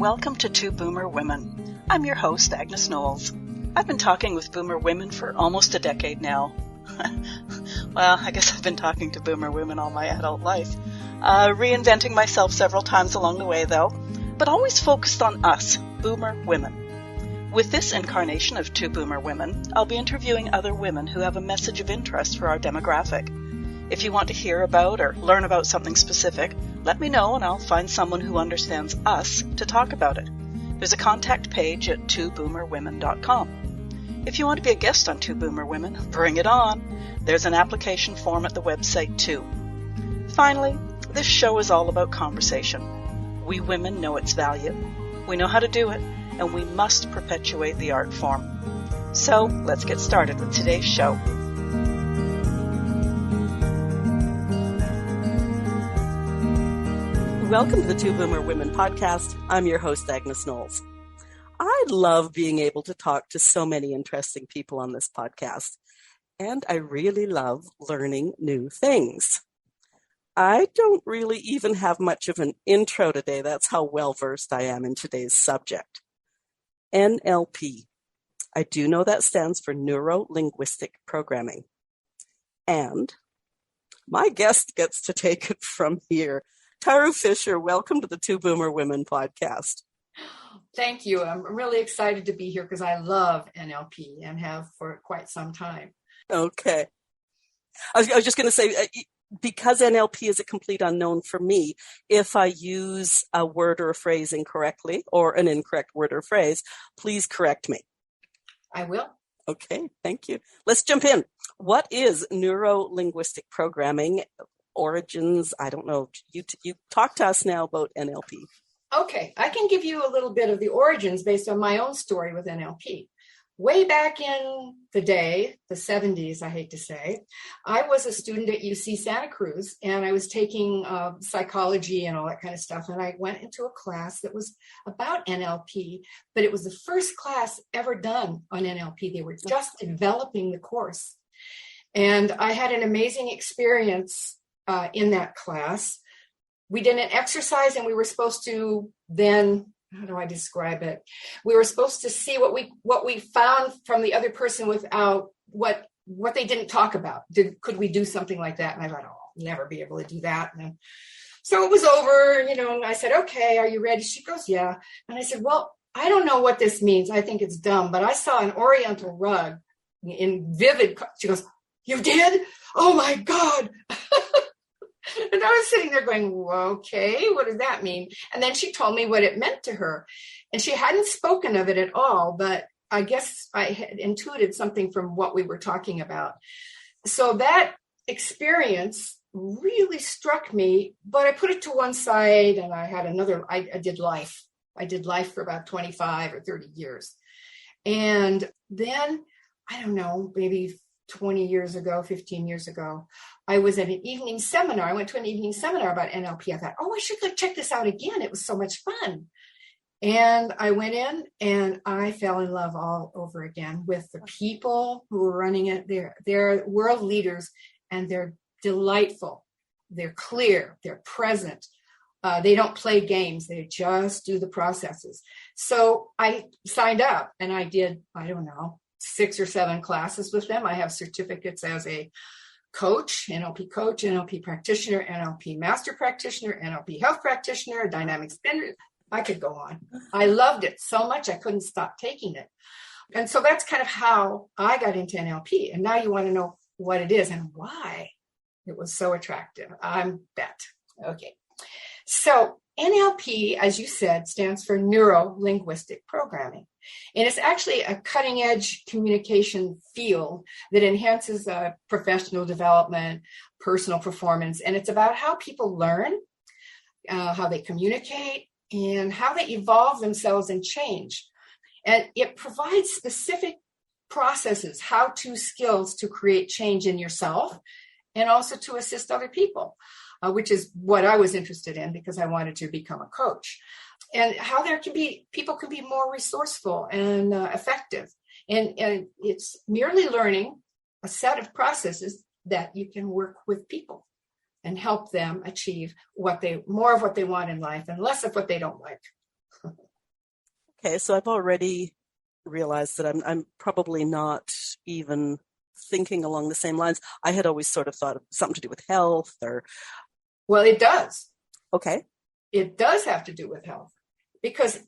welcome to Two Boomer Women. I'm your host, Agnes Knowles. I've been talking with Boomer women for almost a decade now. Well, I guess I've been talking to Boomer women all my adult life. Reinventing myself several times along the way, though, but always focused on us, Boomer women. With this incarnation of Two Boomer Women, I'll be interviewing other women who have a message of interest for our demographic. If you want to hear about or learn about something specific, let me know and I'll find someone who understands us to talk about it. There's a contact page at twoboomerwomen.com. If you want to be a guest on Two Boomer Women, bring it on. There's an application form at the website too. Finally, this show is all about conversation. We women know its value. We know how to do it, and we must perpetuate the art form. So let's get started with today's show. Welcome to the Two Boomer Women podcast. I'm your host, Agnes Knowles. I love being able to talk to so many interesting people on this podcast, and I really love learning new things. I don't really even have much of an intro today. That's how well-versed I am in today's subject. NLP. I do know that stands for Neuro-Linguistic Programming. And my guest gets to take it from here. Taru Fisher, welcome to the Two Boomer Women podcast. Thank you. I'm really excited to be here because I love NLP and have for quite some time. Okay. I was just going to say, because NLP is a complete unknown for me, if I use a word or a phrase incorrectly or an incorrect word or phrase, please correct me. I will. Okay, thank you. Let's jump in. What is Neuro-Linguistic Programming? Origins? I don't know. You talk to us now about NLP. Okay, I can give you a little bit of the origins based on my own story with NLP. Way back in the day, the 70s, I hate to say, I was a student at UC Santa Cruz, and I was taking psychology and all that kind of stuff, and I went into a class that was about NLP, but it was the first class ever done on NLP. They were just developing the course, and I had an amazing experience in that class. We did an exercise, and we were supposed to then, how do I describe it? We were supposed to see what we found from the other person without what they didn't talk about. Could we do something like that? And I thought, oh, I'll never be able to do that. And then, so it was over, and I said, okay, are you ready? She goes, yeah. And I said, well, I don't know what this means. I think it's dumb, but I saw an Oriental rug in vivid. She goes, you did? Oh my God. And I was sitting there going, well, okay, what does that mean? And then she told me what it meant to her. And she hadn't spoken of it at all, but I guess I had intuited something from what we were talking about. So that experience really struck me, but I put it to one side and I had another, I did life. I did life for about 25 or 30 years. And then, I don't know, maybe 20 years ago, 15 years ago, I was at an evening seminar. I went to an evening seminar about NLP. I thought, oh, I should check this out again. It was so much fun. And I went in and I fell in love all over again with the people who were running it. They're world leaders, and they're delightful. They're clear. They're present. They don't play games. They just do the processes. So I signed up and I did, I don't know, 6 or 7 classes with them. I have certificates as a coach, NLP practitioner, NLP master practitioner, NLP health practitioner, dynamic spender. I could go on. I loved it so much I couldn't stop taking it. And so that's kind of how I got into NLP. And now you want to know what it is and why it was so attractive. I'm bet. Okay. So NLP, as you said, stands for Neuro-Linguistic Programming. And it's actually a cutting-edge communication field that enhances professional development, personal performance, and it's about how people learn, how they communicate, and how they evolve themselves and change. And it provides specific processes, how-to skills to create change in yourself and also to assist other people, which is what I was interested in because I wanted to become a coach. And how people can be more resourceful and effective. And it's merely learning a set of processes that you can work with people and help them achieve more of what they want in life and less of what they don't like. Okay, so I've already realized that I'm probably not even thinking along the same lines. I had always sort of thought of something to do with health or. Well, it does. Okay. It does have to do with health, because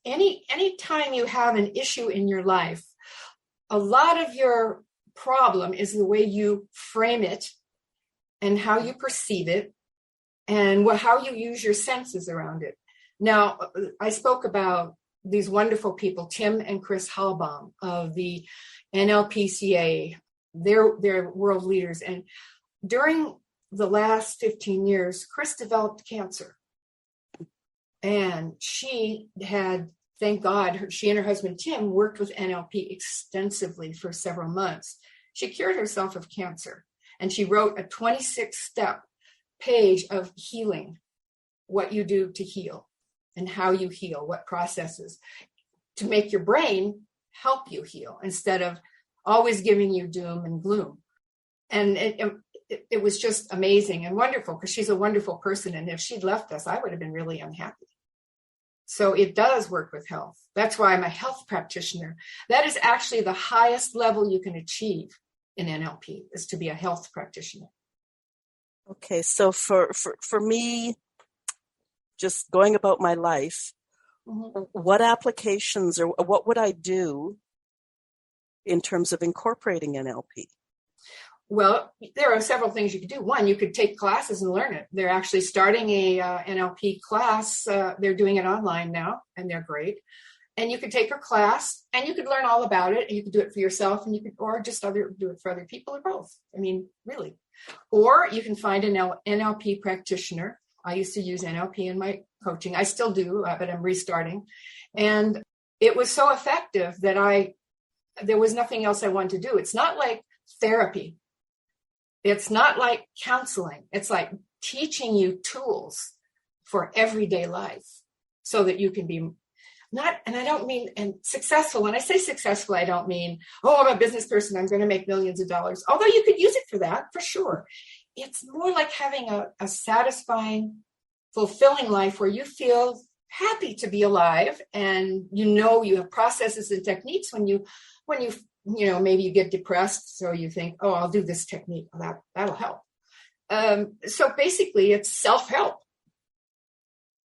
any time you have an issue in your life, a lot of your problem is the way you frame it and how you perceive it and how you use your senses around it. Now, I spoke about these wonderful people, Tim and Chris Halbaum of the NLPCA. They're world leaders. And during the last 15 years, Chris developed cancer. And she had, thank God, she and her husband, Tim, worked with NLP extensively for several months. She cured herself of cancer. And she wrote a 26-step page of healing, what you do to heal and how you heal, what processes to make your brain help you heal instead of always giving you doom and gloom. And it was just amazing and wonderful, because she's a wonderful person. And if she'd left us, I would have been really unhappy. So it does work with health. That's why I'm a health practitioner. That is actually the highest level you can achieve in NLP, is to be a health practitioner. Okay, so for me, just going about my life, what applications or what would I do in terms of incorporating NLP? Well, there are several things you could do. One, you could take classes and learn it. They're actually starting a NLP class. They're doing it online now, and they're great. And you could take a class, and you could learn all about it. And you could do it for yourself, and you could, or just do it for other people, or both. I mean, really. Or you can find an NLP practitioner. I used to use NLP in my coaching. I still do, but I'm restarting. And it was so effective that there was nothing else I wanted to do. It's not like therapy. It's not like counseling. It's like teaching you tools for everyday life so that you can be successful. When I say successful, I don't mean, I'm a business person, I'm going to make millions of dollars. Although you could use it for that, for sure. It's more like having a satisfying, fulfilling life where you feel happy to be alive, and you have processes and techniques when you maybe you get depressed, so you think, I'll do this technique, that'll help. So basically it's self-help.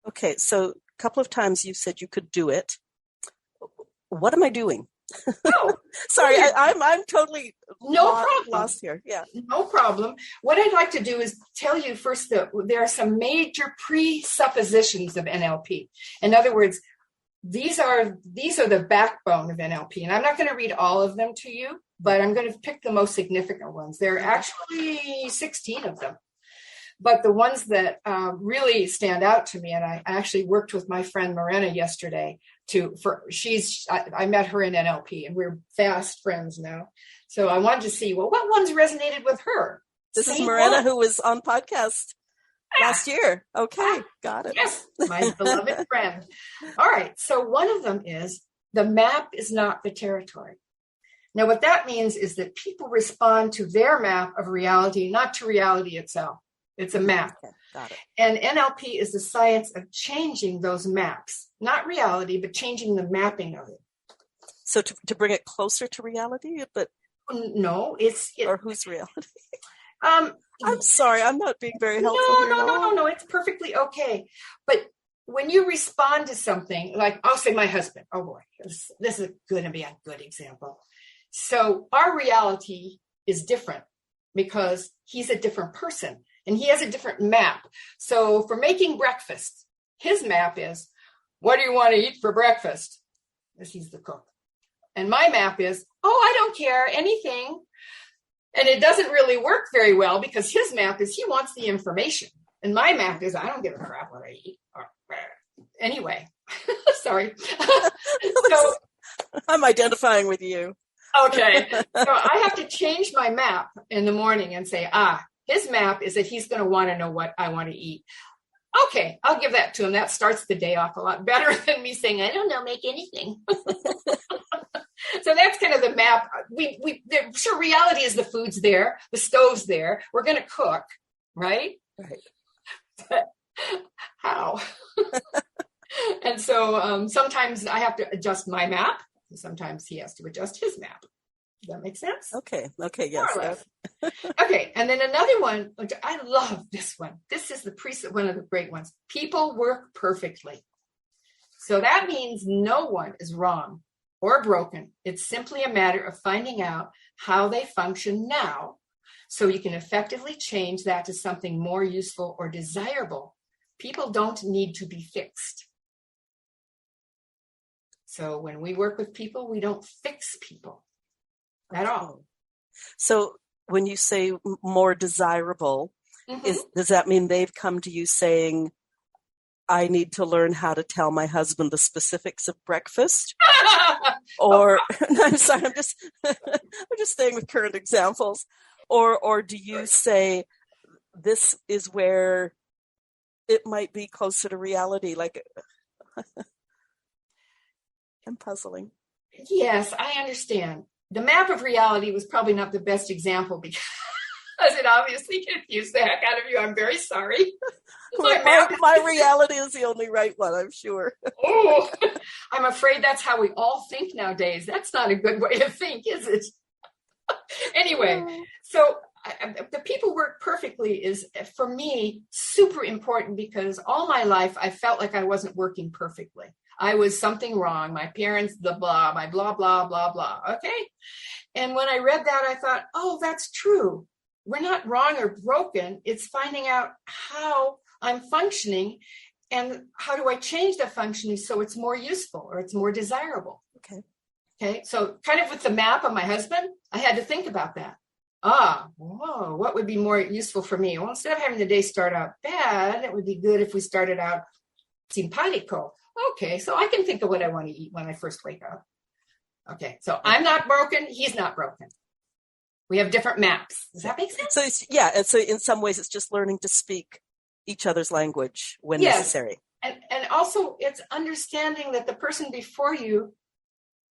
Okay, so a couple of times you said you could do it. What am I doing? Sorry, I'm totally lost here. Yeah, no problem. What I'd like to do is tell you first that there are some major presuppositions of NLP. In other words, these are the backbone of NLP, and I'm not going to read all of them to you, but I'm going to pick the most significant ones. There are actually 16 of them, but the ones that really stand out to me, and I actually worked with my friend Morena yesterday. I met her in NLP, and we're fast friends now. So I wanted to see, what ones resonated with her. This is Morena, who was on podcast last year. Okay, got it. Yes, my beloved friend. All right, so one of them is, the map is not the territory. Now, what that means is that people respond to their map of reality, not to reality itself. It's a map. Okay, got it. And NLP is the science of changing those maps, not reality, but changing the mapping of it. So to bring it closer to reality, but no, or whose reality? I'm sorry, I'm not being very helpful. No, it's perfectly okay. But when you respond to something, like I'll say my husband, oh boy, this is going to be a good example. So our reality is different because he's a different person and he has a different map. So for making breakfast, his map is, what do you want to eat for breakfast? Because he's the cook. And my map is, I don't care, anything. And it doesn't really work very well because his map is he wants the information. And my map is I don't give a crap what I eat. Anyway, sorry. So I'm identifying with you. Okay. So I have to change my map in the morning and say, his map is that he's going to want to know what I want to eat. Okay, I'll give that to him. That starts the day off a lot better than me saying, I don't know, make anything. So that's kind of the map. Sure, reality is the food's there, the stove's there. We're going to cook, right? Right. But how? And so sometimes I have to adjust my map. Sometimes he has to adjust his map. Does that make sense? Okay, yes. More or less. Okay, and then another one, which I love this one. This is one of the great ones. People work perfectly. So that means no one is wrong or broken. It's simply a matter of finding out how they function now so you can effectively change that to something more useful or desirable. People don't need to be fixed. So when we work with people, we don't fix people at all. So when you say more desirable, does that mean they've come to you saying, I need to learn how to tell my husband the specifics of breakfast? Or no, I'm sorry, I'm just staying with current examples. Or do you say this is where it might be closer to reality? Like, I'm puzzling. Yes, I understand. The map of reality was probably not the best example because it obviously confused the heck out of you. I'm very sorry. My reality is the only right one, I'm sure. Oh, I'm afraid that's how we all think nowadays. That's not a good way to think, is it? Anyway, so the people work perfectly is, for me, super important because all my life I felt like I wasn't working perfectly. I was something wrong. My parents, my blah, blah, blah, blah. Okay. And when I read that, I thought, oh, that's true. We're not wrong or broken. It's finding out how I'm functioning and how do I change the functioning so it's more useful or it's more desirable. Okay. So kind of with the map of my husband, I had to think about that. What would be more useful for me? Well, instead of having the day start out bad, it would be good if we started out simpatico. Okay, so I can think of what I want to eat when I first wake up. Okay, so I'm not broken. He's not broken. We have different maps. Does that make sense? So and so in some ways it's just learning to speak each other's language when necessary. And also it's understanding that the person before you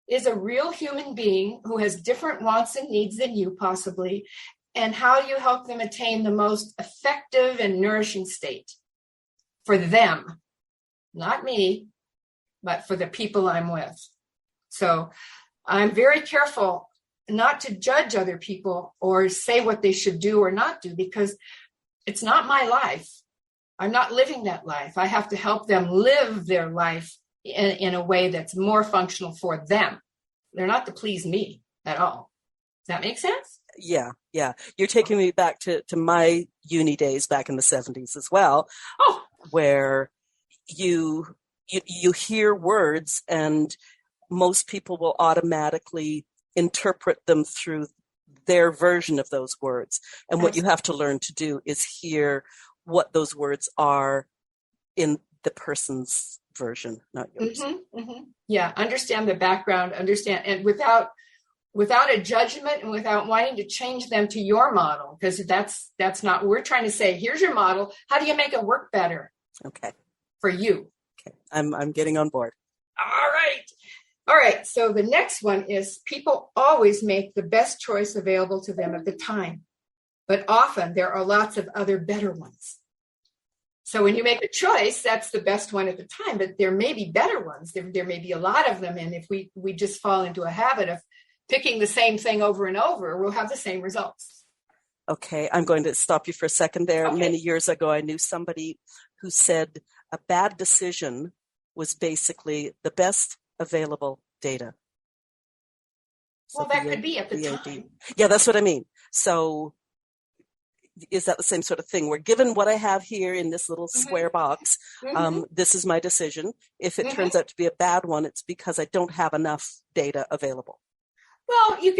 is a real human being who has different wants and needs than you possibly, and how do you help them attain the most effective and nourishing state for them, not me, but for the people I'm with. So I'm very careful not to judge other people or say what they should do or not do, because it's not my life. I'm not living that life. I have to help them live their life in a way that's more functional for them. They're not to please me at all. Does that make sense? Yeah. You're taking me back to my uni days back in the 70s as well, where you hear words and most people will automatically interpret them through their version of those words. And what you have to learn to do is hear what those words are in the person's version, not yours. Yeah, understand the background, and without a judgment and without wanting to change them to your model, because that's not, we're trying to say, here's your model. How do you make it work better? Okay. For you. Okay. I'm getting on board. All right. So the next one is people always make the best choice available to them at the time, but often there are lots of other better ones. So when you make a choice, that's the best one at the time, but there may be better ones. There may be a lot of them. And if we just fall into a habit of picking the same thing over and over, we'll have the same results. Okay. I'm going to stop you for a second there. Okay. Many years ago, I knew somebody who said a bad decision was basically the best available data. So well, that could be at the time. Yeah, that's what I mean. So is that the same sort of thing? We're given what I have here in this little square box. This is my decision. If it turns out to be a bad one, it's because I don't have enough data available. Well, you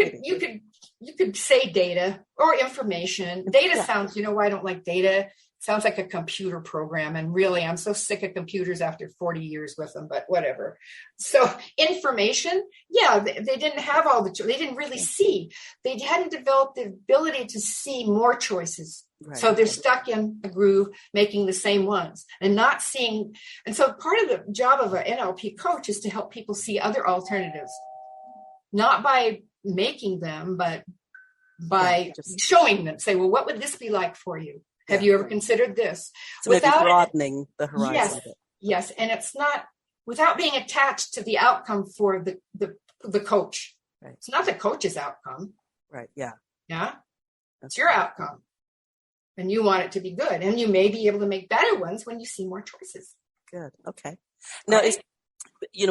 could say data or information. Data sounds, why I don't like data? It sounds like a computer program. And really, I'm so sick of computers after 40 years with them, but whatever. So information, they didn't have all they didn't really see. They hadn't developed the ability to see more choices. Right. So they're stuck in a groove, making the same ones and not seeing. And so part of the job of an NLP coach is to help people see other alternatives, not by making them, but by showing them, say, well, what would this be like for you? Have you ever considered this? So maybe broadening the horizon of it. Yes. And it's not without being attached to the outcome for the coach. Right. It's not the coach's outcome. Right. Yeah. Yeah. It's your outcome. And you want it to be good. And you may be able to make better ones when you see more choices. Good. Okay. Now, Right?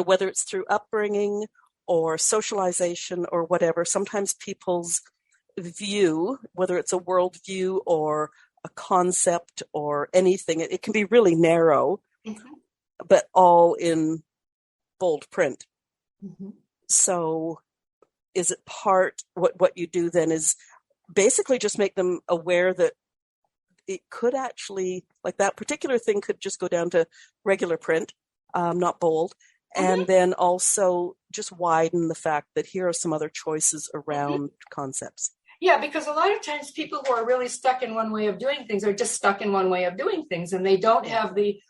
whether it's through upbringing or socialization or whatever, sometimes people's view, whether it's a worldview or a concept or anything, it can be really narrow, but all in bold print. Mm-hmm. So is it what you do then is basically just make them aware that it could actually, like that particular thing could just go down to regular print, not bold. And then also just widen the fact that here are some other choices around concepts. Yeah, because a lot of times people who are really stuck in one way of doing things are just stuck in one way of doing things, and they don't have the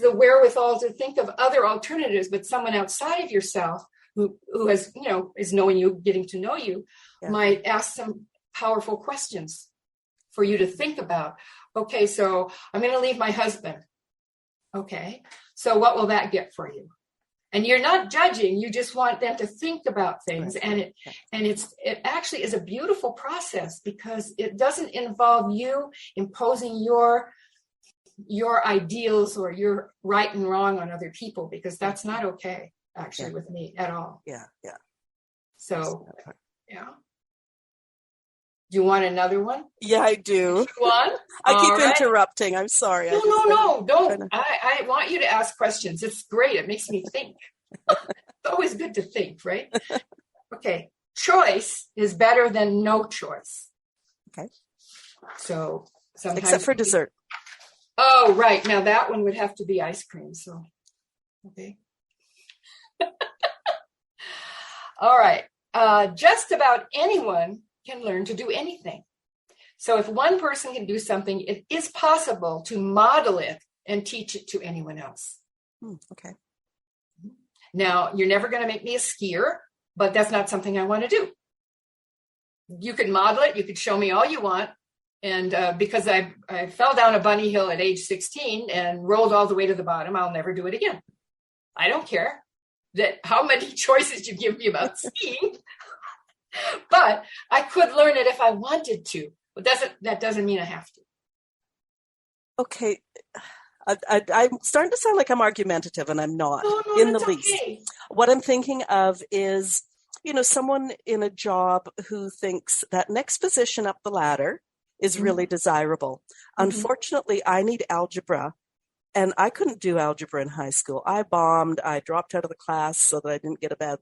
wherewithal to think of other alternatives. But someone outside of yourself who has, is knowing you, getting to know you, might ask some powerful questions for you to think about. Okay, so I'm going to leave my husband. Okay, so what will that get for you? And you're not judging, you just want them to think about things. Right. And it actually is a beautiful process because it doesn't involve you imposing your ideals or your right and wrong on other people, because that's not okay, actually, with me at all. Yeah, yeah. So, yeah. Do you want another one? Yeah, I do. One? I keep interrupting. I'm sorry. No, don't. I want you to ask questions. It's great. It makes me think. It's always good to think, right? Okay. Choice is better than no choice. Okay. So sometimes. Except for dessert. Oh, right. Now that one would have to be ice cream. So, okay. All right. Just about anyone can learn to do anything. So if one person can do something, it is possible to model it and teach it to anyone else. Okay. Now, you're never going to make me a skier, but that's not something I want to do. You could model it. You could show me all you want. And because I fell down a bunny hill at age 16 and rolled all the way to the bottom, I'll never do it again. I don't care how many choices you give me about skiing. But I could learn it if I wanted to, but that doesn't mean I have to. Okay. I'm starting to sound like I'm argumentative, and I'm not in the least. Okay. What I'm thinking of is, someone in a job who thinks that next position up the ladder is really desirable. Unfortunately, I need algebra, and I couldn't do algebra in high school. I bombed. I dropped out of the class so that I didn't get a bad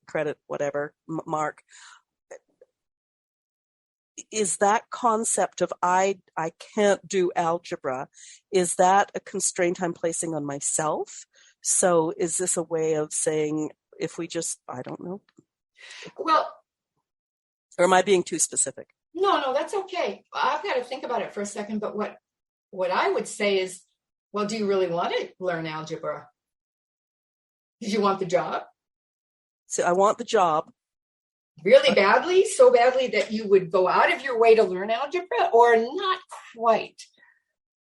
credit, whatever, mark. Is that concept of I can't do algebra, is that a constraint I'm placing on myself? So is this a way of saying, if we just, I don't know. Well, or am I being too specific? No, that's okay. I've got to think about it for a second. But what I would say is, well, do you really want to learn algebra? Did you want the job? So I want the job. Really badly? So badly that you would go out of your way to learn algebra, or not quite?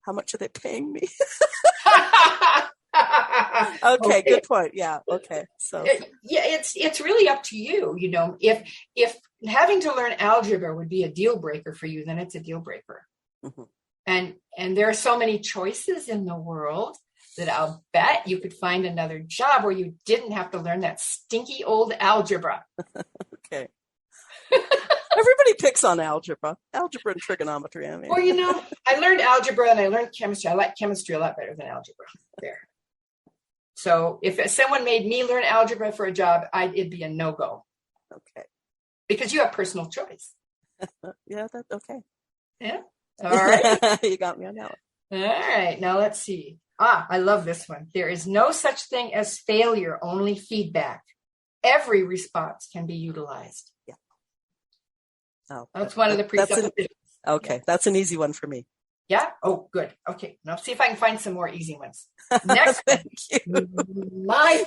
How much are they paying me? Okay, good point. Yeah, okay. So it's really up to you. If having to learn algebra would be a deal breaker for you, then it's a deal breaker. And there are so many choices in the world that I'll bet you could find another job where you didn't have to learn that stinky old algebra. Okay. Everybody picks on algebra and trigonometry. I mean. Well, I learned algebra and I learned chemistry. I like chemistry a lot better than algebra. There. So if someone made me learn algebra for a job, it'd be a no-go. Okay. Because you have personal choice. Yeah, that's okay. Yeah. All right. You got me on that one. All right. Now let's see. I love this one. There is no such thing as failure, only feedback. Every response can be utilized. Yeah. Oh, that's one of the presuppositions. Okay. That's an easy one for me. Yeah. Oh, good. Okay. Now see if I can find some more easy ones. Next. Thank you.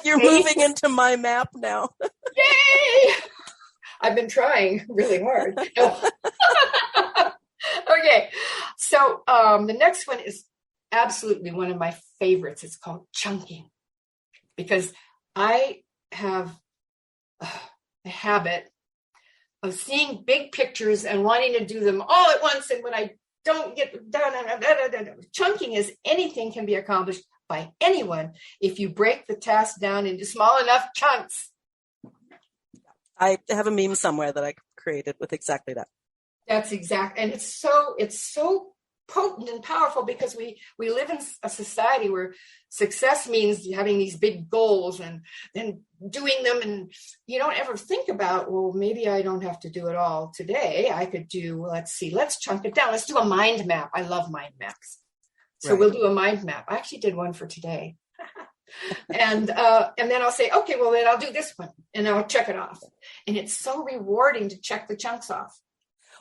You're moving into my map now. Yay! I've been trying really hard. No. Okay. So the next one is absolutely one of my favorites. It's called chunking, because I have a habit of seeing big pictures and wanting to do them all at once. And when I don't get done, chunking is anything can be accomplished by anyone if you break the task down into small enough chunks. I have a meme somewhere that I created with exactly that. That's exact. And it's so potent and powerful, because we live in a society where success means having these big goals and then doing them, and you don't ever think about, well, maybe I don't have to do it all today. I could do, let's chunk it down. Let's do a mind map. I love mind maps. So We'll do a mind map. I actually did one for today. And then I'll say, okay, well, then I'll do this one, and I'll check it off. And it's so rewarding to check the chunks off.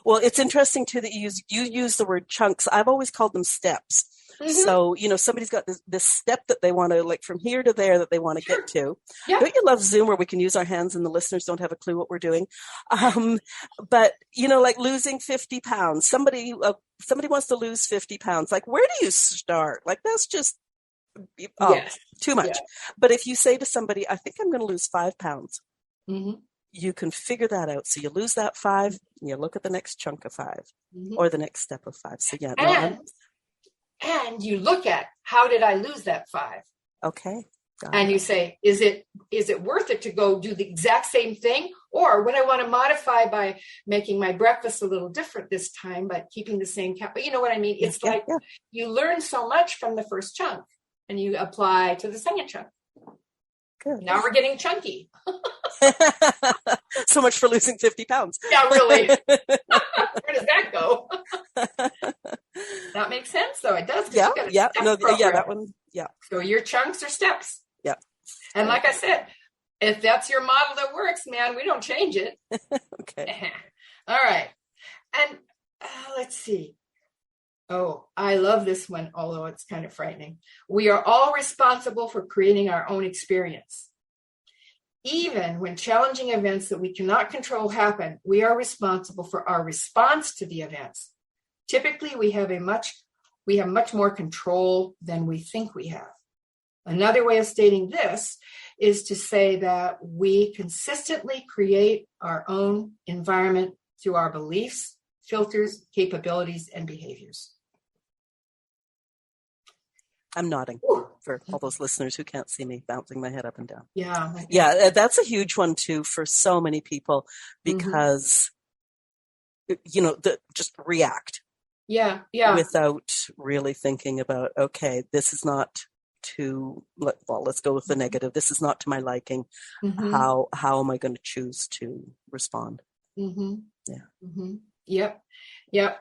Well, it's interesting too that you use the word chunks. I've always called them steps. Mm-hmm. So, somebody's got this step that they want to, like, from here to there, that they want to get to. Yeah. Don't you love Zoom, where we can use our hands and the listeners don't have a clue what we're doing? But, like losing 50 pounds, somebody wants to lose 50 pounds. Like, where do you start? Like, that's just too much. Yeah. But if you say to somebody, I think I'm going to lose 5 pounds, mm-hmm. you can figure that out. So you lose that 5, and you look at the next chunk of 5, mm-hmm. or the next step of 5. So yeah. And you look at, how did I lose that 5? Okay. And you say, is it worth it to go do the exact same thing? Or would I want to modify by making my breakfast a little different this time, but keeping the same but you know what I mean? It's you learn so much from the first chunk, and you apply to the second chunk. Good. Now we're getting chunky. So much for losing 50 pounds. Yeah, really. Where does that go? That makes sense, though. It does. Yeah. That one. Yeah. So your chunks are steps. Yeah. And like I said, if that's your model that works, man, we don't change it. Okay. All right. And let's see. Oh, I love this one, although it's kind of frightening. We are all responsible for creating our own experience. Even when challenging events that we cannot control happen, we are responsible for our response to the events. Typically, we have much more control than we think we have. Another way of stating this is to say that we consistently create our own environment through our beliefs, filters, capabilities, and behaviors. I'm nodding for all those listeners who can't see me bouncing my head up and down. Yeah. Yeah, that's a huge one too for so many people, because, just react. Yeah. Without really thinking about, okay, this is not let's go with the negative. This is not to my liking. Mm-hmm. How am I going to choose to respond? Mm-hmm. Yeah. Mm-hmm. Yep.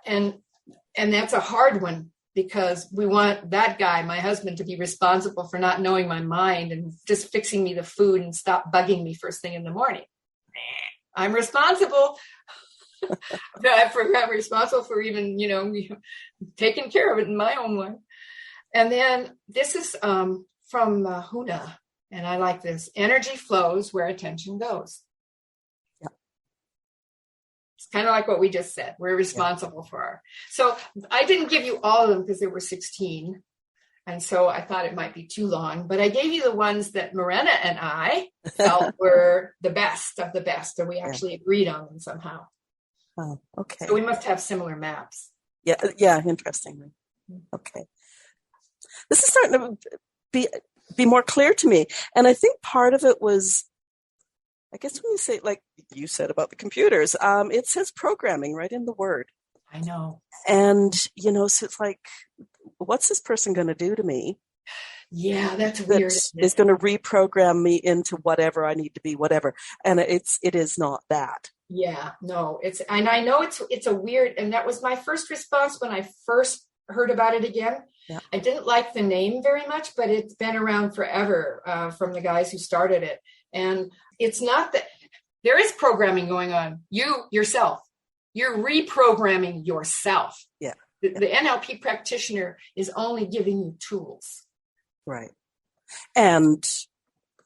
And that's a hard one, because we want that guy, my husband, to be responsible for not knowing my mind and just fixing me the food and stop bugging me first thing in the morning. I'm responsible. I'm responsible for even, taking care of it in my own way. And then this is from Huna, and I like this. Energy flows where attention goes. Yeah. It's kind of like what we just said. We're responsible for our. So I didn't give you all of them because there were 16. And so I thought it might be too long, but I gave you the ones that Morena and I felt were the best of the best, and we actually agreed on them somehow. Oh, okay. So we must have similar maps. Yeah, interestingly. Okay. This is starting to be more clear to me. And I think part of it was, I guess when you say, like you said about the computers, it says programming right in the word. I know. And, so it's like, what's this person going to do to me? Yeah, that's weird. Is going to reprogram me into whatever I need to be, whatever. And it is not that. Yeah, no, and I know it's a weird, and that was my first response when I first heard about it again. Yeah. I didn't like the name very much, but it's been around forever from the guys who started it. And it's not that there is programming going on. Yourself, you're reprogramming yourself. Yeah. The NLP practitioner is only giving you tools. Right. And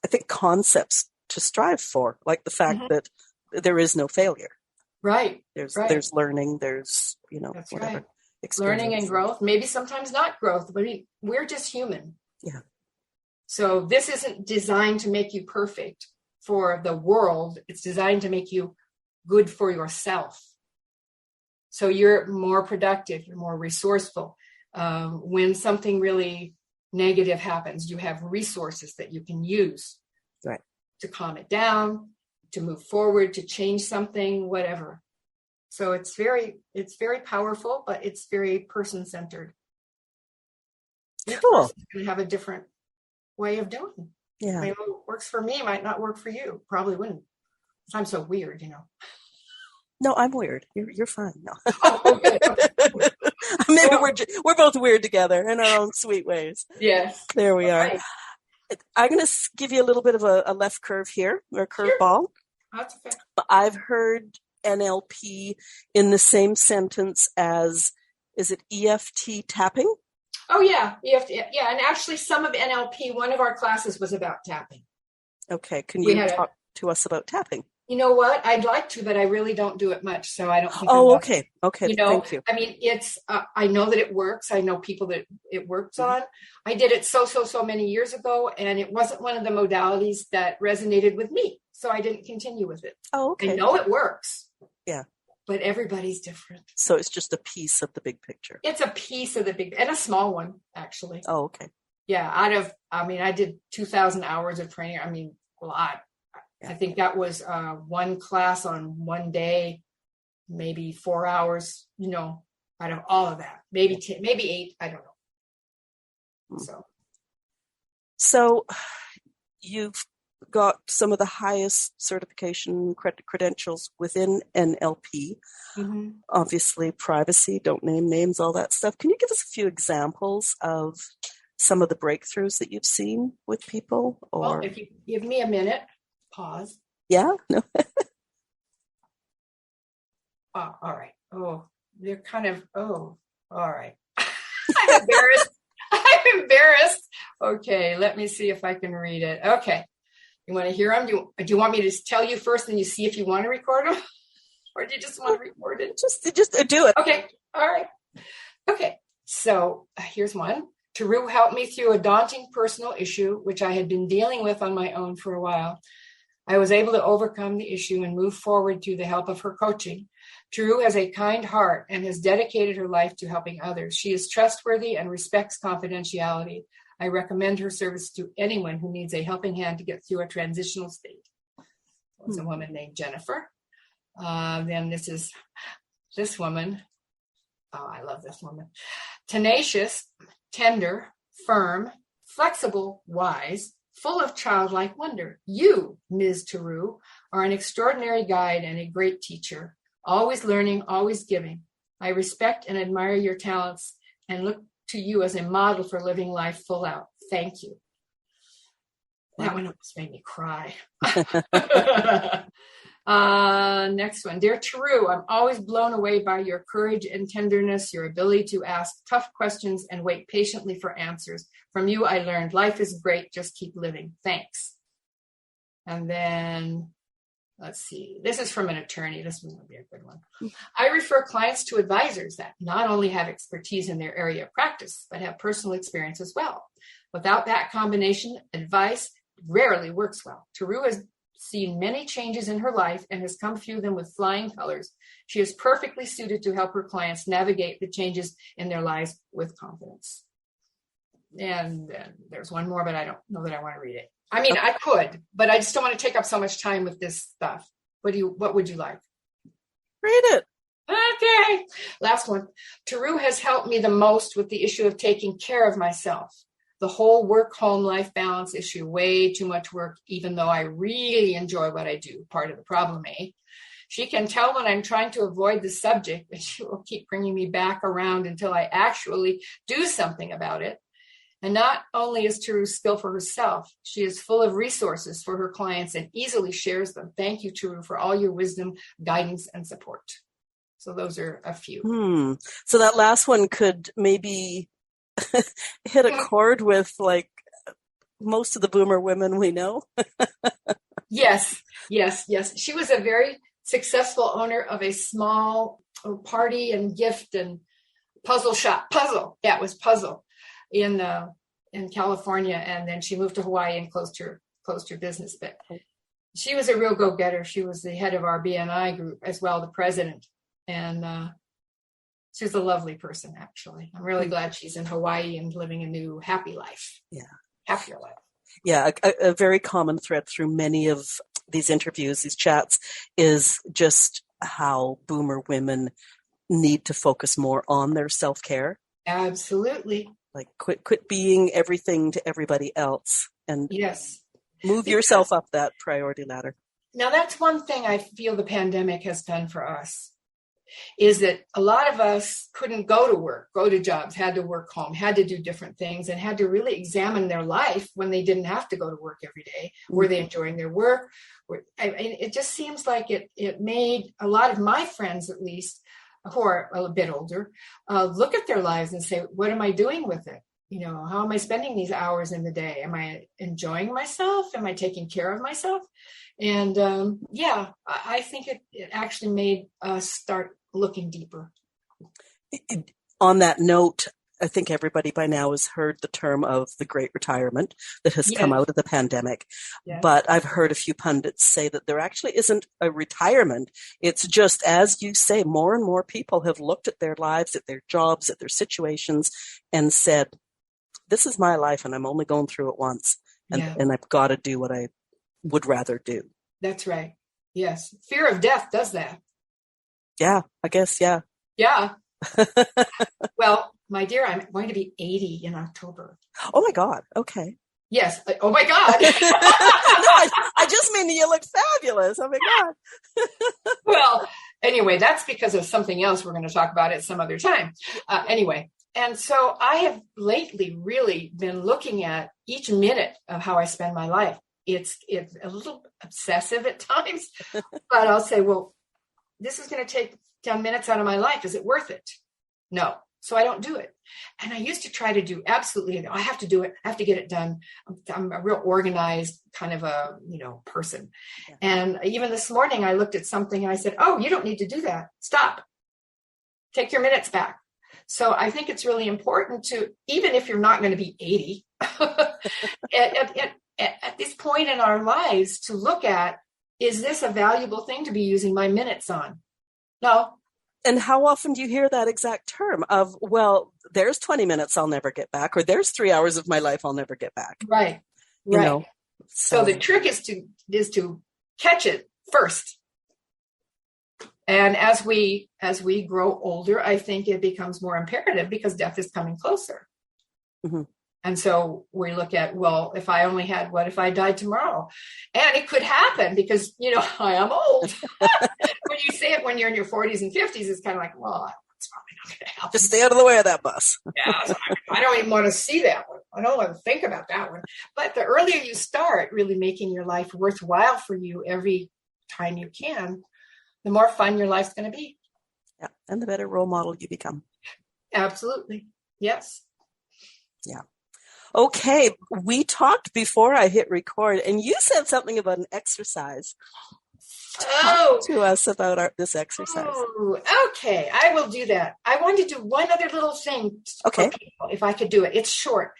I think concepts to strive for, like the fact that there is no failure. Right. There's learning, there's, That's whatever. Right. learning and growth, maybe sometimes not growth, but we're just human. Yeah. So this isn't designed to make you perfect for the world. It's designed to make you good for yourself. So you're more productive, you're more resourceful. When something really negative happens, you have resources that you can use to calm it down, to move forward, to change something, whatever. So it's very powerful, but it's very person-centered. Cool. Each person have a different way of doing. Yeah. Maybe what works for me might not work for you. Probably wouldn't. I'm so weird, No, I'm weird. You're fine. No. Oh, okay. Maybe we're both weird together in our own sweet ways. Yes. There we are. Right. I'm going to give you a little bit of a left curve here, or a curveball. That's okay. I've heard NLP in the same sentence as, is it EFT tapping? Oh, yeah. EFT. Yeah. And actually some of NLP, one of our classes was about tapping. Okay. Can you talk to us about tapping? You know what? I'd like to, but I really don't do it much. So I don't think. Oh, okay. Okay. Thank you. I mean, it's, I know that it works. I know people that it works on. I did it so many years ago, and it wasn't one of the modalities that resonated with me. So I didn't continue with it. Oh, okay. I know it works. Yeah. But everybody's different. So it's just a piece of the big picture. It's a piece of the big, and a small one, actually. Oh, okay. Yeah. I did 2,000 hours of training. I mean, a lot. I think that was one class on one day, maybe 4 hours, out of all of that, maybe 10, maybe 8, I don't know. So you've got some of the highest certification credentials within NLP. Mm-hmm. Obviously, privacy, don't name names, all that stuff. Can you give us a few examples of some of the breakthroughs that you've seen with people? Or well, if you give me a minute. Pause. Yeah. No. Oh, all right. Oh, they're kind of. Oh, all right. I'm embarrassed. I'm embarrassed. Okay, let me see if I can read it. Okay, you want to hear them? Do you want me to tell you first, and you see if you want to record them, or do you just want to record it? Just do it. Okay. All right. Okay. So here's one. Taru helped me through a daunting personal issue, which I had been dealing with on my own for a while. I was able to overcome the issue and move forward through the help of her coaching. Taru has a kind heart and has dedicated her life to helping others. She is trustworthy and respects confidentiality. I recommend her service to anyone who needs a helping hand to get through a transitional state. There's a woman named Jennifer. Then this woman. Oh, I love this woman. Tenacious, tender, firm, flexible, wise, full of childlike wonder. You, Ms. Taru, are an extraordinary guide and a great teacher, always learning, always giving. I respect and admire your talents and look to you as a model for living life full out. Thank you. That one almost made me cry. Next one. Dear Taru, I'm always blown away by your courage and tenderness, your ability to ask tough questions and wait patiently for answers. From you, I learned life is great. Just keep living. Thanks. And then, let's see. This is from an attorney. This one would be a good one. I refer clients to advisors that not only have expertise in their area of practice, but have personal experience as well. Without that combination, advice rarely works well. Taru has seen many changes in her life and has come through them with flying colors. She is perfectly suited to help her clients navigate the changes in their lives with confidence. And then there's one more, but I don't know that I want to read it. I mean, I could, but I just don't want to take up so much time with this stuff. What would you like? Read it. Okay. Last one. Taru has helped me the most with the issue of taking care of myself. The whole work-home life balance issue, way too much work, even though I really enjoy what I do, part of the problem, eh? She can tell when I'm trying to avoid the subject, and she will keep bringing me back around until I actually do something about it. And not only is Taru skilled for herself, she is full of resources for her clients and easily shares them. Thank you, Taru, for all your wisdom, guidance, and support. So those are a few. So that last one could maybe hit a chord with like most of the boomer women we know. Yes. She was a very successful owner of a small party and gift and puzzle shop. Puzzle. Yeah, it was Puzzle in California. And then she moved to Hawaii and closed her business. But she was a real go-getter. She was the head of our BNI group as well, the president. And she was a lovely person, actually. I'm really glad she's in Hawaii and living a new happy life. Yeah. Happier life. Yeah. A very common thread through many of these interviews, these chats, is just how boomer women need to focus more on their self-care. Absolutely. Like quit being everything to everybody else and yes, move yourself up that priority ladder. Now, that's one thing I feel the pandemic has done for us, is that a lot of us couldn't go to work, go to jobs, had to work home, had to do different things, and had to really examine their life when they didn't have to go to work every day. Were they enjoying their work? It just seems like it made a lot of my friends, at least, who are a bit older, look at their lives and say, what am I doing with it? How am I spending these hours in the day? Am I enjoying myself? Am I taking care of myself? And I think it actually made us start looking deeper. On that note, I think everybody by now has heard the term of the Great Retirement that has come out of the pandemic. Yes. But I've heard a few pundits say that there actually isn't a retirement. It's just, as you say, more and more people have looked at their lives, at their jobs, at their situations, and said, this is my life and I'm only going through it once. And I've got to do what I would rather do. That's right. Yes. Fear of death does that. Yeah, I guess. Yeah. Yeah. Well, my dear, I'm going to be 80 in October. Oh my God. Okay. Yes. Oh my God. No, I just mean you look fabulous. Oh my God. Well, anyway, that's because of something else we're going to talk about at some other time. Anyway. And so I have lately really been looking at each minute of how I spend my life. It's a little obsessive at times, but I'll say, well, this is going to take 10 minutes out of my life. Is it worth it? No. So I don't do it. And I used to try to do absolutely, I have to do it. I have to get it done. I'm a real organized kind of a, person. Yeah. And even this morning I looked at something and I said, oh, you don't need to do that. Stop. Take your minutes back. So I think it's really important to, even if you're not going to be 80, at this point in our lives, to look at, is this a valuable thing to be using my minutes on? No. And how often do you hear that exact term of, well, there's 20 minutes I'll never get back, or there's 3 hours of my life I'll never get back. Right. So the trick is to catch it first. And as we grow older, I think it becomes more imperative because death is coming closer. Mm-hmm. And so we look at, well, if I only had, what if I died tomorrow? And it could happen because, I am old. When you say it when you're in your 40s and 50s, it's kind of like, well, it's probably not going to happen. Just stay out of the way of that bus. Yeah, so I don't even want to see that one. I don't want to think about that one. But the earlier you start really making your life worthwhile for you every time you can, the more fun your life's going to be. Yeah, and the better role model you become. Absolutely. Yes. Yeah. Okay, we talked before I hit record, and you said something about an exercise. Talk to us about this exercise. Oh, okay, I will do that. I want to do one other little thing for people, if I could do it. It's short,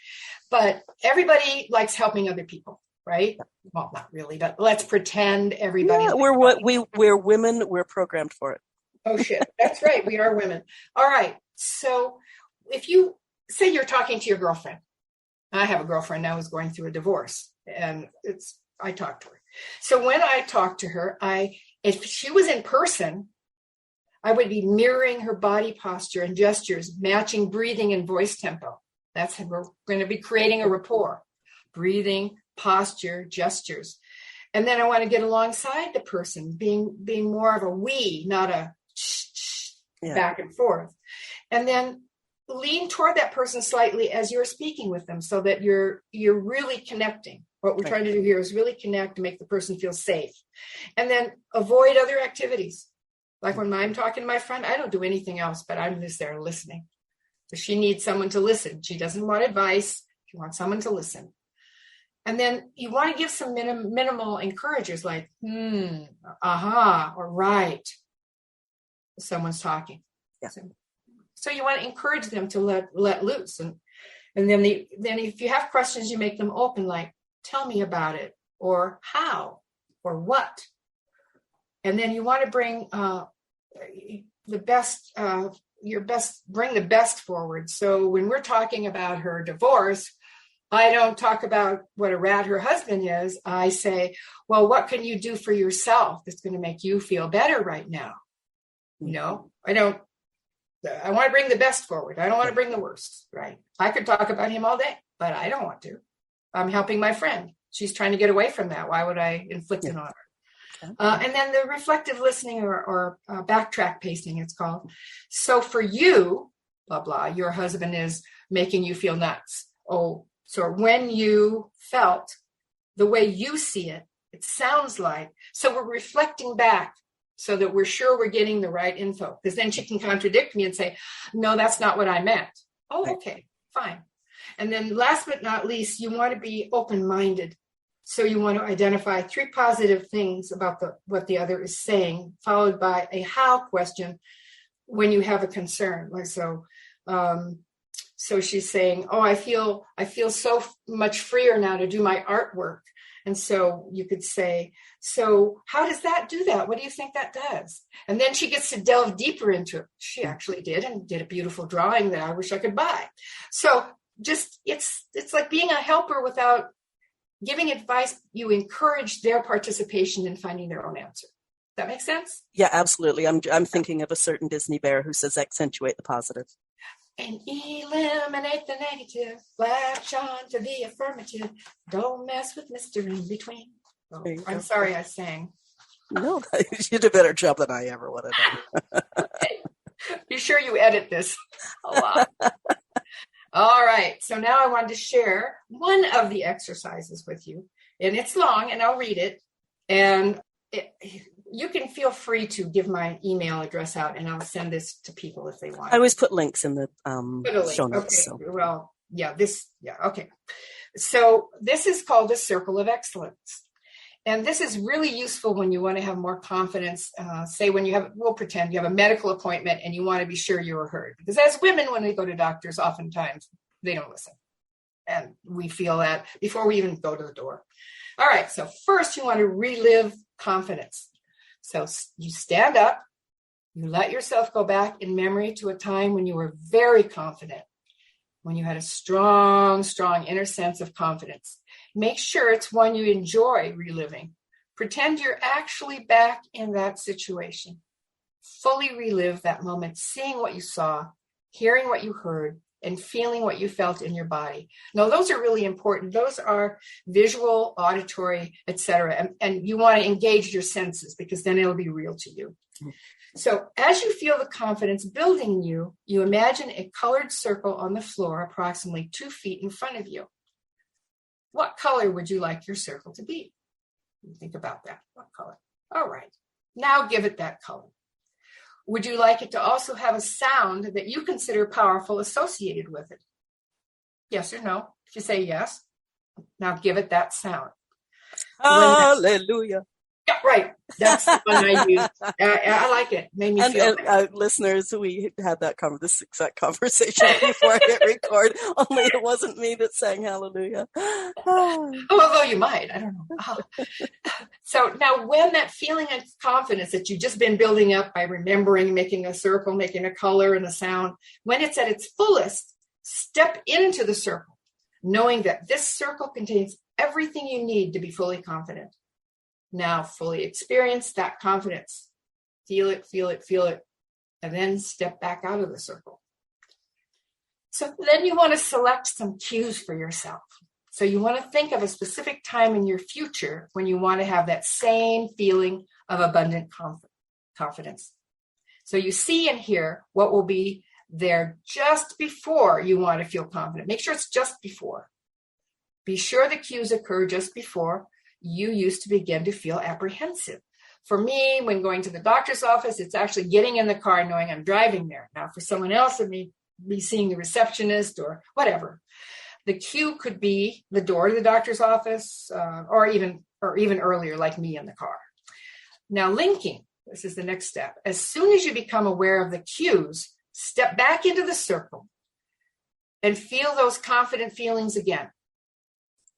but everybody likes helping other people, right? Well, not really, but let's pretend everybody. Yeah, we're women. We're programmed for it. Oh, shit. That's right. We are women. All right. So if you say you're talking to your girlfriend, I have a girlfriend now who's going through a divorce, and I talk to her. So when I talk to her, if she was in person, I would be mirroring her body posture and gestures, matching breathing and voice tempo. That's how we're going to be creating a rapport. Breathing, posture, gestures. And then I want to get alongside the person, being more of a we, not a back and forth. And then lean toward that person slightly as you're speaking with them so that you're really connecting. What we're trying to do here is really connect to make the person feel safe. And then avoid other activities. Like when I'm talking to my friend, I don't do anything else, but I'm just there listening. So she needs someone to listen. She doesn't want advice. She wants someone to listen. And then you want to give some minimal encouragers like, aha, or right. Someone's talking. Yeah. So you want to encourage them to let loose. And then if you have questions, you make them open, like, tell me about it, or how, or what. And then you want to bring the best, bring the best forward. So when we're talking about her divorce, I don't talk about what a rat her husband is. I say, well, what can you do for yourself that's going to make you feel better right now? You know, I want to bring the best forward. I don't want to bring the worst, right? I could talk about him all day, but I don't want to. I'm helping my friend. She's trying to get away from that. Why would I inflict it on her? And then the reflective listening or backtrack pacing, it's called. So for you, blah, blah, your husband is making you feel nuts. Oh, so when you felt the way you see it, it sounds like, so we're reflecting back so that we're sure we're getting the right info. Because then she can contradict me and say, no, that's not what I meant. Oh, okay, fine. And then last but not least, you want to be open-minded. So you want to identify 3 positive things about what the other is saying, followed by a how question when you have a concern. Like so she's saying, oh, I feel so much freer now to do my artwork. And so you could say, so how does that do that? What do you think that does? And then she gets to delve deeper into it. She actually did a beautiful drawing that I wish I could buy. So just it's like being a helper without giving advice. You encourage their participation in finding their own answer. Does that make sense? Yeah, absolutely. I'm thinking of a certain Disney bear who says accentuate the positive. And eliminate the negative, latch on to the affirmative. Don't mess with Mr. In Between. Oh, I'm sorry I sang. No, you did a better job than I ever would have done. Be sure you edit this a lot. All right. So now I wanted to share one of the exercises with you. And it's long, and I'll read it. And you can feel free to give my email address out, and I'll send this to people if they want. I always put links in the show notes. Okay. So. Well, okay. So this is called a circle of excellence. And this is really useful when you want to have more confidence. Say when we'll pretend you have a medical appointment and you want to be sure you were heard. Because as women, when we go to doctors, oftentimes they don't listen. And we feel that before we even go to the door. All right. So first you want to relive confidence. So you stand up, you let yourself go back in memory to a time when you were very confident, when you had a strong, strong inner sense of confidence. Make sure it's one you enjoy reliving. Pretend you're actually back in that situation. Fully relive that moment, seeing what you saw, hearing what you heard, and feeling what you felt in your body. Now, those are really important. Those are visual, auditory, etc. And you want to engage your senses because then it'll be real to you. So as you feel the confidence building in you, you imagine a colored circle on the floor approximately 2 feet in front of you. What color would you like your circle to be? Think about that. What color? All right. Now give it that color. Would you like it to also have a sound that you consider powerful associated with it? Yes or no? If you say yes, now give it that sound. Hallelujah. Yeah, right. That's the one I use. I like it. Made me feel listeners, we had this exact conversation before I hit record, only it wasn't me that sang hallelujah. Although you might, I don't know. So now when that feeling of confidence that you've just been building up by remembering, making a circle, making a color and a sound, when it's at its fullest, step into the circle, knowing that this circle contains everything you need to be fully confident. Now fully experience that confidence. Feel it, feel it, feel it, and then step back out of the circle. So then you want to select some cues for yourself. So you want to think of a specific time in your future when you want to have that same feeling of abundant confidence. So you see and hear what will be there just before you want to feel confident. Make sure it's just before. Be sure the cues occur just before you used to begin to feel apprehensive. For me, when going to the doctor's office, it's actually getting in the car knowing I'm driving there. Now, for someone else, it may be seeing the receptionist or whatever. The cue could be the door to the doctor's office, or even earlier, like me in the car. Now, linking, this is the next step. As soon as you become aware of the cues, Step back into the circle and feel those confident feelings again.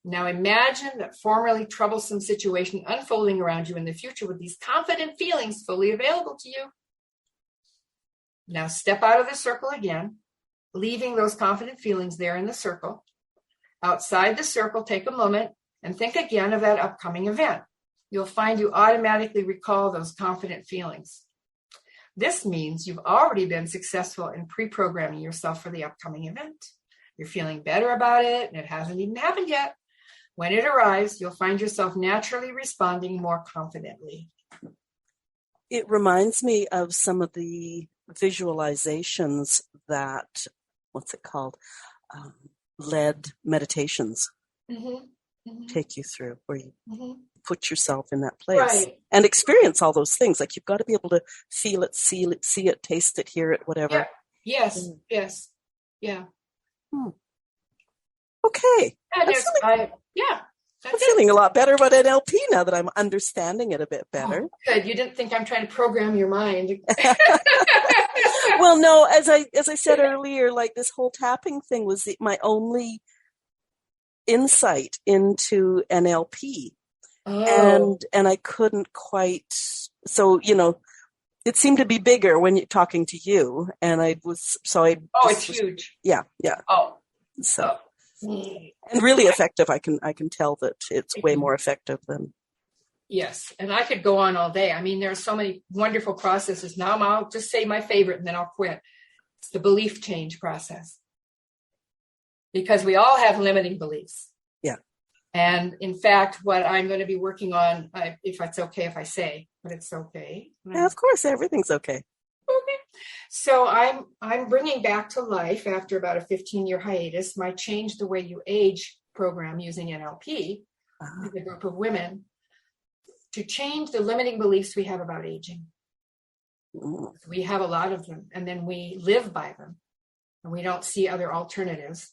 Now imagine that formerly troublesome situation unfolding around you in the future with these confident feelings fully available to you. Now step out of the circle again, leaving those confident feelings there in the circle. Outside the circle, take a moment and think again of that upcoming event. You'll find you automatically recall those confident feelings. This means you've already been successful in pre-programming yourself for the upcoming event. You're feeling better about it, and it hasn't even happened yet. When it arrives, you'll find yourself naturally responding more confidently. It reminds me of some of the visualizations that, what's it called, led meditations take you through, where you put yourself in that place and experience all those things. Like, you've got to be able to feel it, see it, taste it, hear it, whatever. Yeah. Yes. Yeah. Okay. I'm feeling a lot better about NLP now that I'm understanding it a bit better. Oh, good. You didn't think I'm trying to program your mind. Well, no, as I said earlier, like, this whole tapping thing was my only insight into NLP. Oh. And I couldn't quite, so, it seemed to be bigger when you're talking to you, and it's huge. Yeah. Oh. So. And really effective. I can tell that it's way more effective than. Yes, and I could go on all day. I mean, there are so many wonderful processes. Now I'll just say my favorite, and then I'll quit. It's the belief change process, because we all have limiting beliefs. Yeah. And in fact, what I'm going to be working on, if it's okay if I say, but it's okay. Yeah, of course, everything's okay. Okay. So I'm bringing back to life, after about a 15-year hiatus, my Change the Way You Age program using NLP with a group of women to change the limiting beliefs we have about aging. We have a lot of them, and then we live by them, and we don't see other alternatives.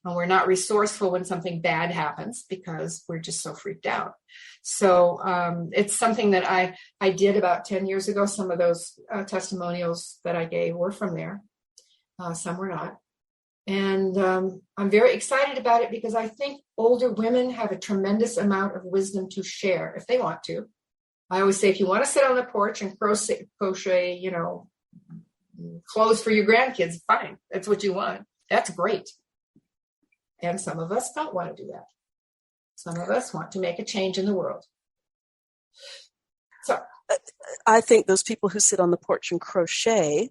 And we're not resourceful when something bad happens because we're just so freaked out. So it's something that I did about 10 years ago. Some of those testimonials that I gave were from there. Some were not. And I'm very excited about it because I think older women have a tremendous amount of wisdom to share if they want to. I always say, if you want to sit on the porch and crochet, clothes for your grandkids, fine. That's what you want. That's great. And some of us don't want to do that. Some of us want to make a change in the world. So I think those people who sit on the porch and crochet,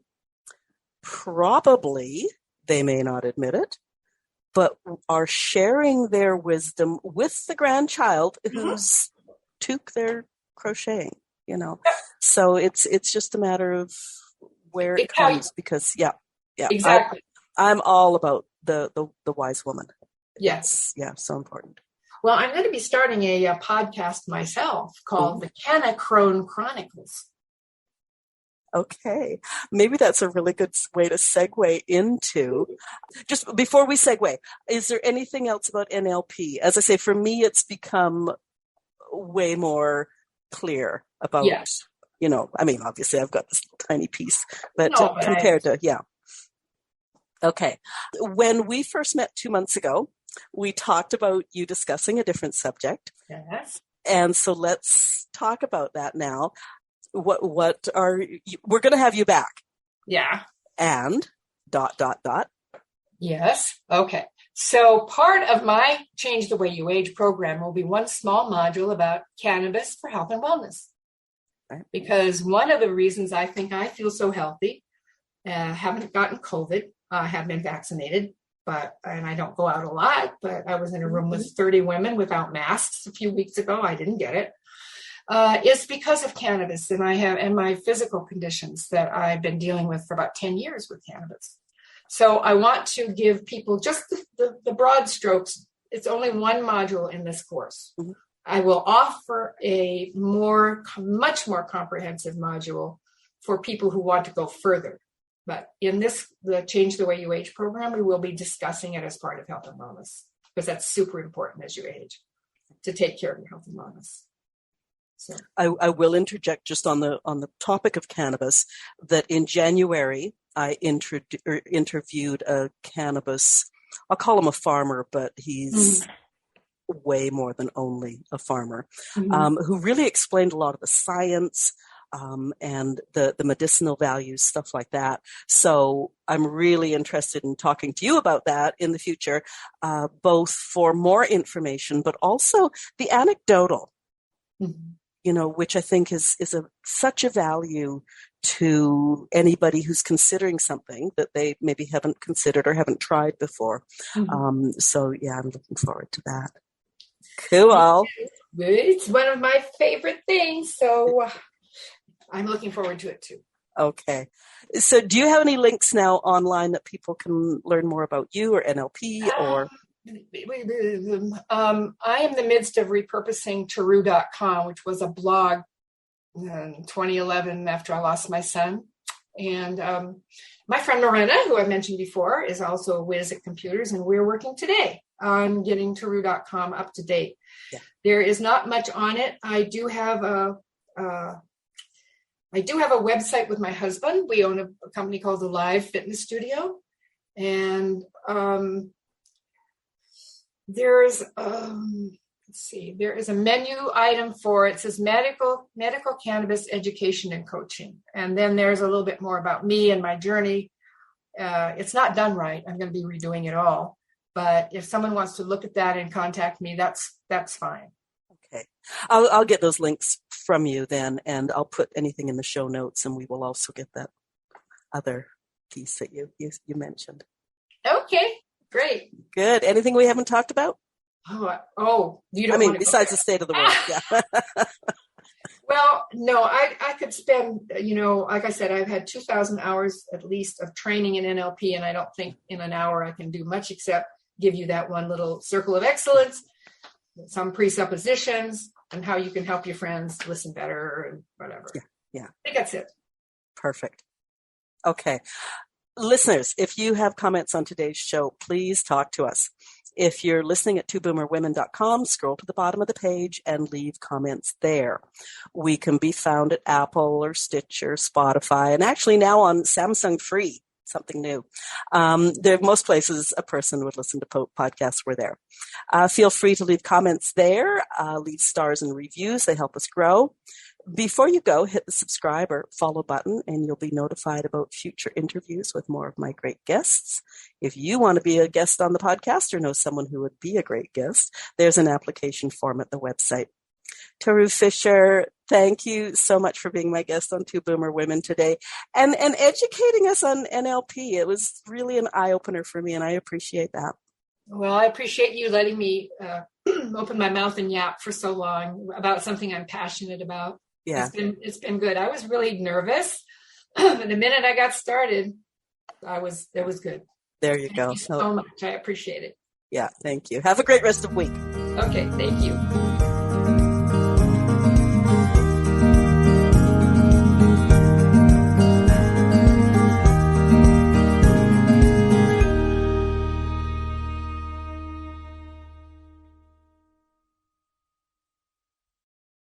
probably, they may not admit it, but are sharing their wisdom with the grandchild who's took their crocheting, So it's just a matter of where it comes, because exactly. I'm all about the wise woman. Yes. Yeah, so important. Well, I'm going to be starting a podcast myself called The Canacrone Chronicles. Okay. Maybe that's a really good way to segue into. Just before we segue, is there anything else about NLP? As I say, for me, it's become way more clear about, obviously I've got this tiny piece, but compared to. Okay. When we first met 2 months ago, we talked about you discussing a different subject. Yes. And so let's talk about that now. We're going to have you back. Yeah. And ... Yes. Okay. So part of my Change the Way You Age program will be one small module about cannabis for health and wellness. Right. Because one of the reasons I think I feel so healthy, haven't gotten COVID, have been vaccinated, and I don't go out a lot, but I was in a room with 30 women without masks a few weeks ago. I didn't get it. It's because of cannabis, and my physical conditions that I've been dealing with for about 10 years with cannabis. So I want to give people just the broad strokes. It's only one module in this course. Mm-hmm. I will offer a much more comprehensive module for people who want to go further. But in the Change the Way You Age program, we will be discussing it as part of health and wellness, because that's super important as you age, to take care of your health and wellness. So I will interject just on the topic of cannabis that in January, I interviewed a cannabis, I'll call him a farmer, but he's way more than only a farmer, who really explained a lot of the science and the medicinal values, stuff like that. So I'm really interested in talking to you about that in the future, both for more information, but also the anecdotal, which I think is such a value to anybody who's considering something that they maybe haven't considered or haven't tried before. So yeah, I'm looking forward to that. Cool. It's one of my favorite things, so I'm looking forward to it too. Okay. So do you have any links now online that people can learn more about you or NLP or? I am in the midst of repurposing Taru.com, which was a blog in 2011 after I lost my son. And my friend Lorena, who I mentioned before, is also a whiz at computers, and we're working today on getting Taru.com up to date. Yeah. There is not much on it. I do have a website with my husband. We own a company called the Live Fitness Studio, and there is a menu item for it. It says medical cannabis education and coaching, and then there's a little bit more about me and my journey. It's not done right. I'm going to be redoing it all. But if someone wants to look at that and contact me, that's fine. Okay. I'll get those links from you then, and I'll put anything in the show notes, and we will also get that other piece that you mentioned. Okay, great. Good. Anything we haven't talked about? Oh, you don't. I mean, besides the state of the world. Yeah. Well, no, I could spend, like I said, I've had 2,000 hours at least of training in NLP, and I don't think in an hour I can do much except give you that one little circle of excellence, some presuppositions, and how you can help your friends listen better and whatever. Yeah. I think that's it. Perfect. Okay. Listeners, if you have comments on today's show, please talk to us. If you're listening at twoboomerwomen.com, scroll to the bottom of the page and leave comments there. We can be found at Apple or Stitcher, Spotify, and actually now on Samsung Free, something new. Most places a person would listen to podcasts, we're there. Feel free to leave comments there, leave stars and reviews. They help us grow. Before you go, hit the subscribe or follow button, and you'll be notified about future interviews with more of my great guests. If you want to be a guest on the podcast or know someone who would be a great guest, there's an application form at the website. Taru Fisher, thank you so much for being my guest on Two Boomer Women today and educating us on NLP. It was really an eye-opener for me, and I appreciate that. Well, I appreciate you letting me open my mouth and yap for so long about something I'm passionate about. Yeah. It's been good. I was really nervous. And the minute I got started, it was good. There you go. Thank you so much. I appreciate it. Yeah, thank you. Have a great rest of the week. Okay, thank you.